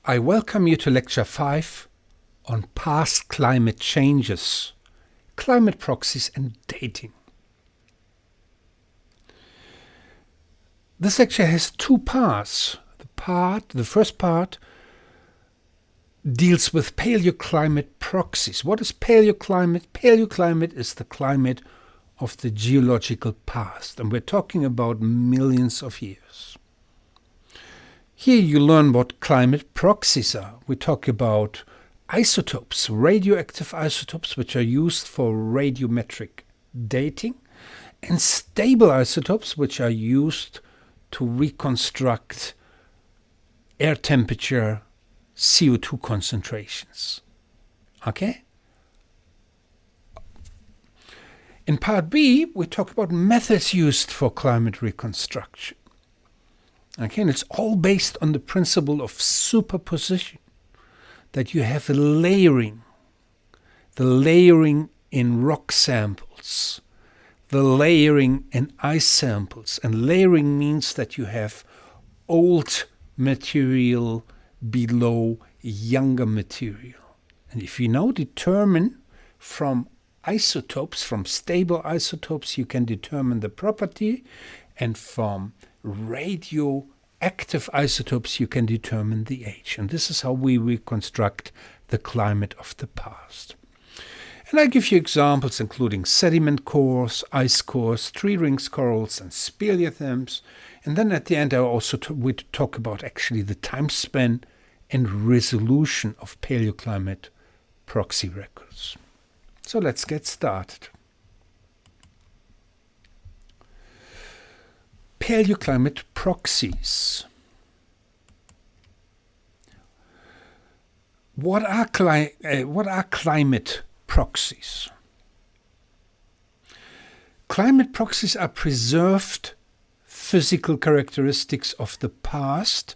I welcome you to Lecture 5 on past climate changes, climate proxies and dating. This lecture has two parts. The first part deals with paleoclimate proxies. What is paleoclimate? Paleoclimate is the climate of the geological past, and we're talking about millions of years. Here you learn what climate proxies are. We talk about isotopes, radioactive isotopes, which are used for radiometric dating, and stable isotopes, which are used to reconstruct air temperature, CO2 concentrations. Okay? In part B, we talk about methods used for climate reconstruction. Okay, and it's all based on the principle of superposition, that you have a layering, the layering in rock samples, the layering in ice samples. And layering means that you have old material below younger material. And if you now determine from isotopes, from stable isotopes, you can determine the property, and from radioactive isotopes, you can determine the age. And this is how we reconstruct the climate of the past. And I give you examples including sediment cores, ice cores, tree rings corals, and speleothems. And then at the end, we talk about actually the time span and resolution of paleoclimate proxy records. So let's get started. Paleoclimate proxies. What are climate proxies? Climate proxies are preserved physical characteristics of the past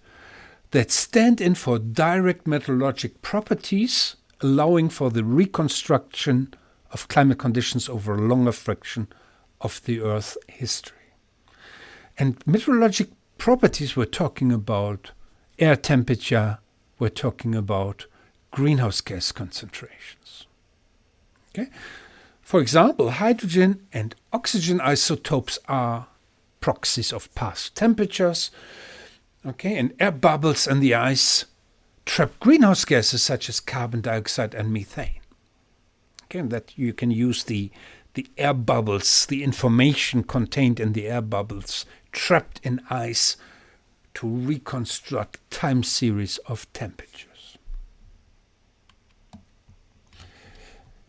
that stand in for direct meteorologic properties, allowing for the reconstruction of climate conditions over a longer fraction of the Earth's history. And meteorologic properties, we're talking about air temperature, we're talking about greenhouse gas concentrations. Okay? For example, hydrogen and oxygen isotopes are proxies of past temperatures. Okay, and air bubbles in the ice trap greenhouse gases such as carbon dioxide and methane. Okay, and that you can use the air bubbles, the information contained in the air bubbles trapped in ice to reconstruct time series of temperatures.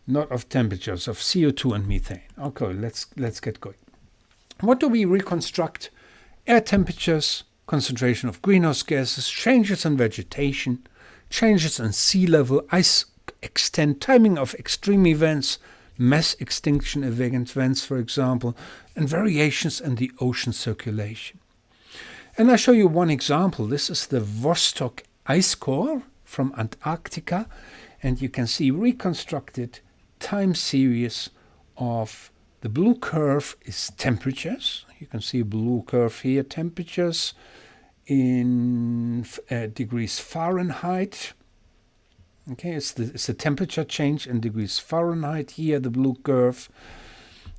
Not of temperatures, of CO2 and methane. Okay, let's get going. What do we reconstruct? Air temperatures, concentration of greenhouse gases, changes in vegetation, changes in sea level, ice extent, timing of extreme events, mass extinction events, for example, and variations in the ocean circulation. And I'll show you one example. This is the Vostok ice core from Antarctica, and you can see reconstructed time series of the blue curve is temperatures. You can see a blue curve here, temperatures in degrees Fahrenheit. Okay, it's the temperature change in degrees Fahrenheit here, the blue curve.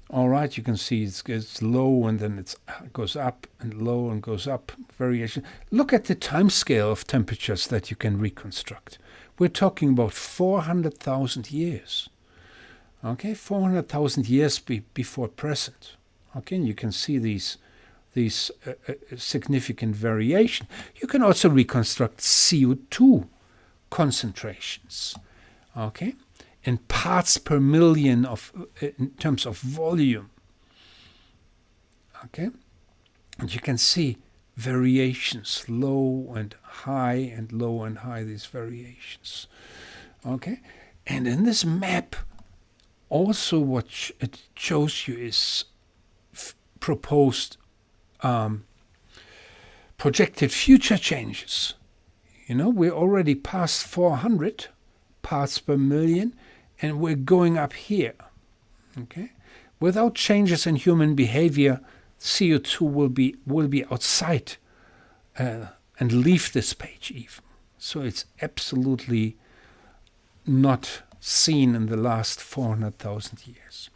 All right, you can see it's low and then it goes up and low and goes up, variation. Look at the time scale of temperatures that you can reconstruct. We're talking about 400,000 years. Okay, 400,000 years before present. Okay, and you can see these significant variation. You can also reconstruct CO2 concentrations. Okay, in parts per million in terms of volume. Okay, and you can see variations, low and high and low and high, these variations. Okay, and in this map, also what it shows you is proposed projected future changes. You know, we're already past 400 parts per million, and we're going up here. Okay, without changes in human behavior, CO2 will be outside and leave this page even. So it's absolutely not seen in the last 400,000 years.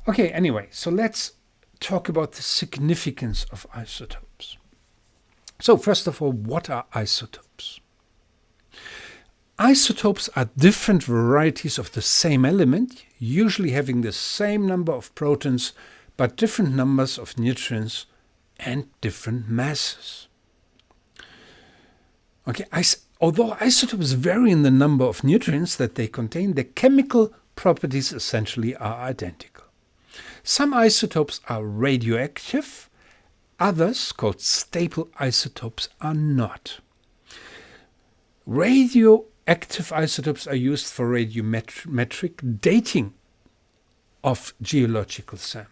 Okay, anyway, so let's talk about the significance of isotopes. So first of all, what are isotopes? Isotopes are different varieties of the same element, usually having the same number of protons, but different numbers of neutrons and different masses. Okay, although isotopes vary in the number of neutrons that they contain, the chemical properties essentially are identical. Some isotopes are radioactive, others, called stable isotopes, are not. Radioactive isotopes are used for radiometric dating of geological samples.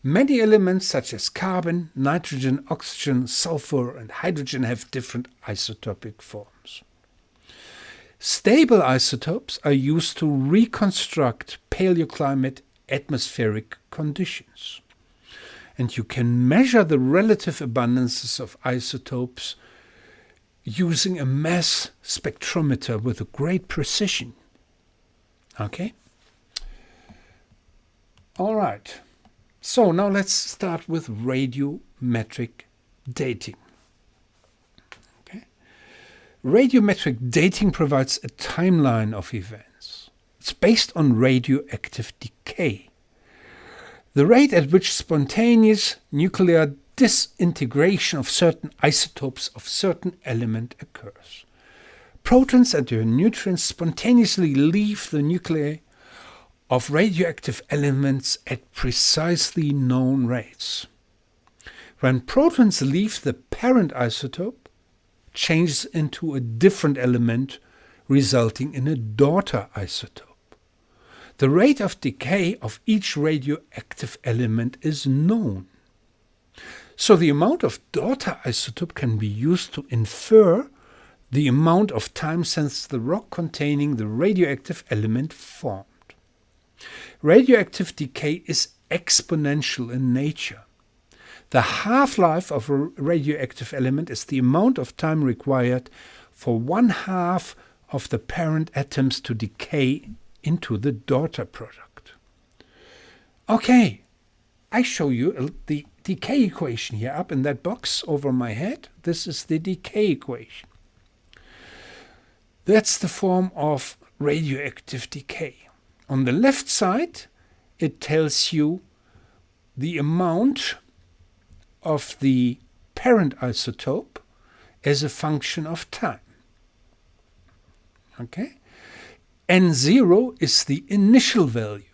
Many elements such as carbon, nitrogen, oxygen, sulfur, and hydrogen have different isotopic forms. Stable isotopes are used to reconstruct paleoclimate atmospheric conditions. And you can measure the relative abundances of isotopes using a mass spectrometer with a great precision. Okay? All right. So now let's start with radiometric dating. Okay? Radiometric dating provides a timeline of events. It's based on radioactive decay, the rate at which spontaneous nuclear disintegration of certain isotopes of certain element occurs. Protons and their neutrons spontaneously leave the nuclei of radioactive elements at precisely known rates. When protons leave the parent isotope, changes into a different element, resulting in a daughter isotope. The rate of decay of each radioactive element is known. So the amount of daughter isotope can be used to infer the amount of time since the rock containing the radioactive element formed. Radioactive decay is exponential in nature. The half-life of a radioactive element is the amount of time required for 1/2 of the parent atoms to decay into the daughter product. Okay, I show you the decay equation here up in that box over my head. This is the decay equation. That's the form of radioactive decay. On the left side, it tells you the amount of the parent isotope as a function of time. Okay? N0 is the initial value.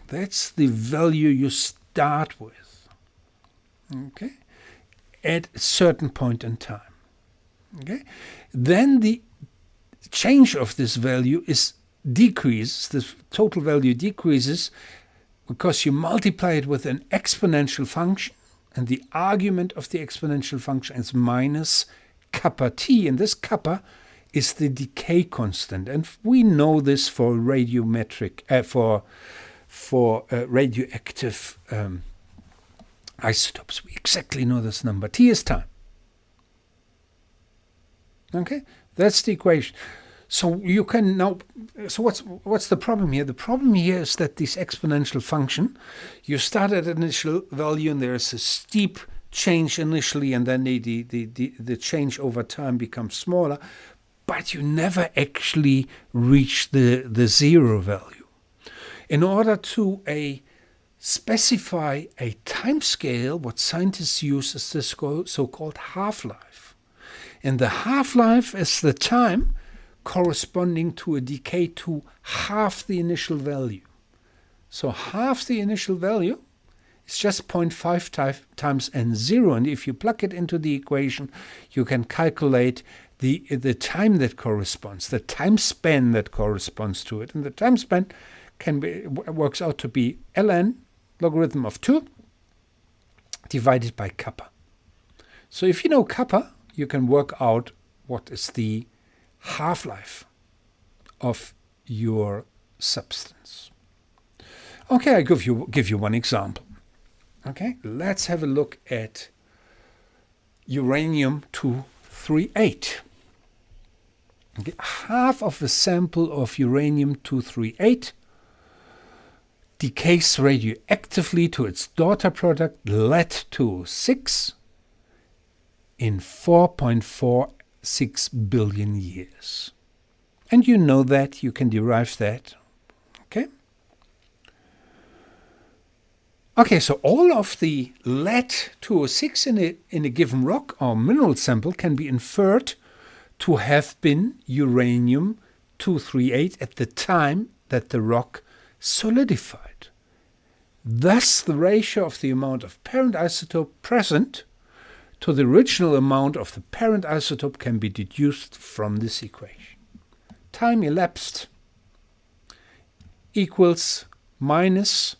That's the value you start with. Okay? At a certain point in time. Okay? Then the change of this value decreases, the total value decreases because you multiply it with an exponential function, and the argument of the exponential function is minus kappa t, and this kappa is the decay constant, and we know this for radiometric for radioactive isotopes. We exactly know this number. T is time. Okay, that's the equation. So you can now. So what's the problem here? The problem here is that this exponential function, you start at initial value, and there's a steep change initially, and then the change over time becomes smaller, but you never actually reach the zero value. In order to specify a time scale, what scientists use is this so-called half-life. And the half-life is the time corresponding to a decay to half the initial value. So half the initial value is just 0.5 times n0, and if you plug it into the equation, you can calculate the time that corresponds, the time span that corresponds to it. And the time span works out to be ln logarithm of 2 divided by kappa. So if you know kappa, you can work out what is the half-life of your substance. Okay, I give you one example. Okay, let's have a look at uranium-235. 238. Okay. Half of a sample of uranium-238 decays radioactively to its daughter product lead-206 in 4.46 billion years. And you know that, you can derive that. Okay? Okay, so all of the lead-206 in a given rock or mineral sample can be inferred to have been uranium-238 at the time that the rock solidified. Thus, the ratio of the amount of parent isotope present to the original amount of the parent isotope can be deduced from this equation. Time elapsed equals minus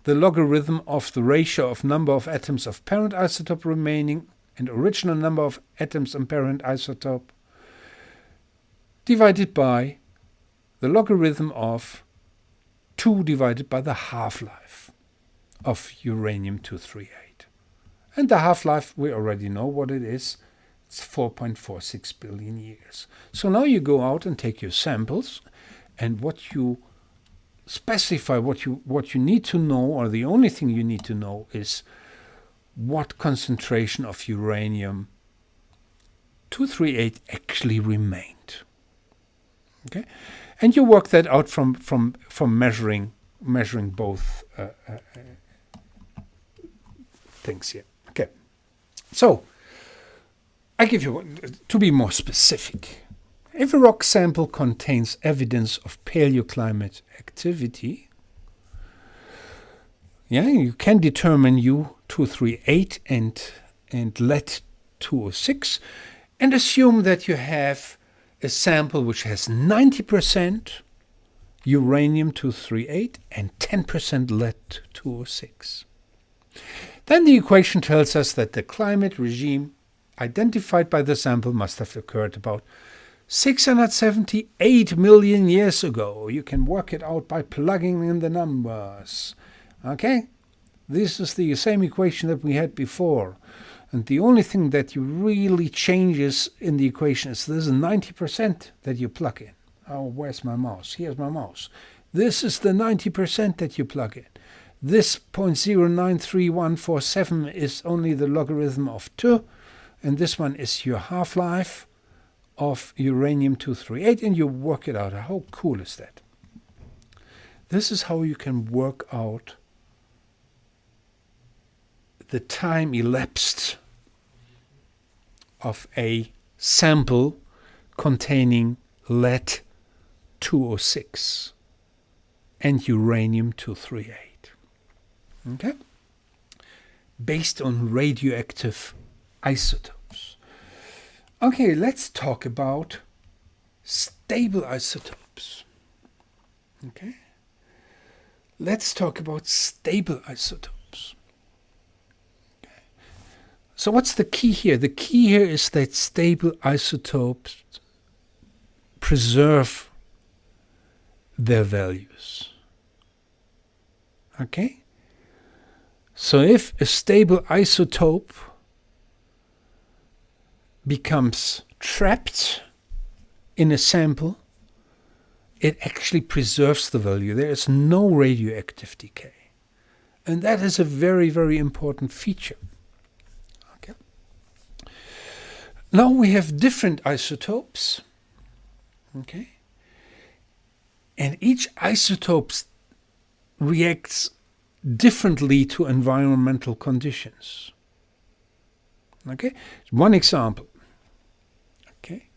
the logarithm of the ratio of number of atoms of parent isotope remaining and original number of atoms in parent isotope divided by the logarithm of 2 divided by the half-life of uranium-238. And the half-life, we already know what it is. It's 4.46 billion years. So now you go out and take your samples, and what you specify, what you need to know, or the only thing you need to know, is what concentration of uranium-238 actually remained. Okay, and you work that out from measuring both things here. Okay, so I give you one, to be more specific. If a rock sample contains evidence of paleoclimate activity, you can determine U-238 and lead-206 and assume that you have a sample which has 90% uranium-238 and 10% lead-206. Then the equation tells us that the climate regime identified by the sample must have occurred about 678 million years ago. You can work it out by plugging in the numbers. Okay? This is the same equation that we had before. And the only thing that you really changes in the equation is there's a 90% that you plug in. Oh, where's my mouse? Here's my mouse. This is the 90% that you plug in. This 0.093147 is only the logarithm of 2. And this one is your half-life of uranium-238. And you work it out. How cool is that? This is how you can work out the time elapsed of a sample containing lead-206 and uranium-238. Okay? Based on radioactive isotopes. Okay, let's talk about stable isotopes. Okay? Let's talk about stable isotopes. So what's the key here? The key here is that stable isotopes preserve their values. Okay? So if a stable isotope becomes trapped in a sample, it actually preserves the value. There is no radioactive decay. And that is a very, very important feature. Now we have different isotopes, okay? And each isotope reacts differently to environmental conditions. Okay? One example. Okay?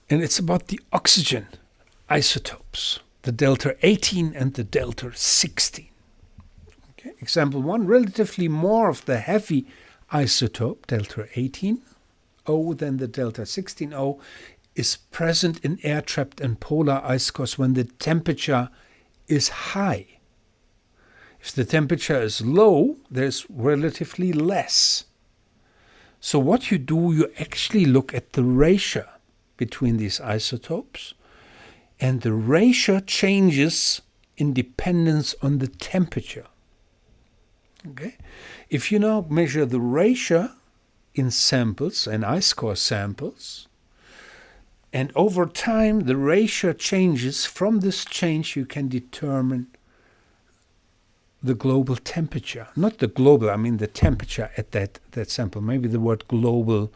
And it's about the oxygen isotopes, the delta 18 and the delta 16. Okay? Example 1, relatively more of the heavy isotope, delta 18, O than the delta 16O, is present in air-trapped and polar ice cores when the temperature is high. If the temperature is low, there's relatively less. So what you do, you actually look at the ratio between these isotopes, and the ratio changes in dependence on the temperature. Okay? If you now measure the ratio in samples, in ice core samples. And over time, the ratio changes. From this change, you can determine the global temperature. Not the global, I mean the temperature at that sample. Maybe the word global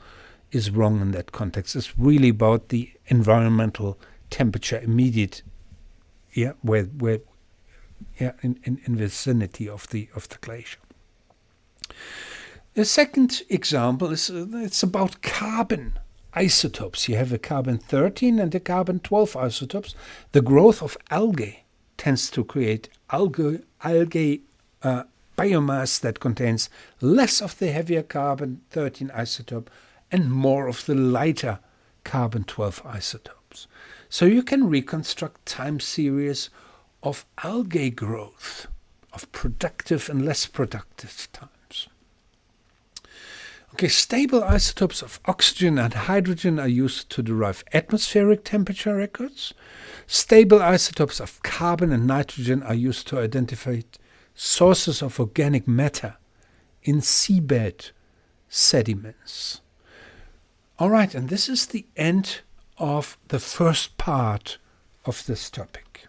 is wrong in that context. It's really about the environmental temperature immediate, in vicinity of the glacier. The second example is it's about carbon isotopes. You have a carbon-13 and a carbon-12 isotopes. The growth of algae tends to create algae biomass that contains less of the heavier carbon-13 isotope and more of the lighter carbon-12 isotopes. So you can reconstruct time series of algae growth, of productive and less productive times. Okay, stable isotopes of oxygen and hydrogen are used to derive atmospheric temperature records. Stable isotopes of carbon and nitrogen are used to identify sources of organic matter in seabed sediments. All right, and this is the end of the first part of this topic.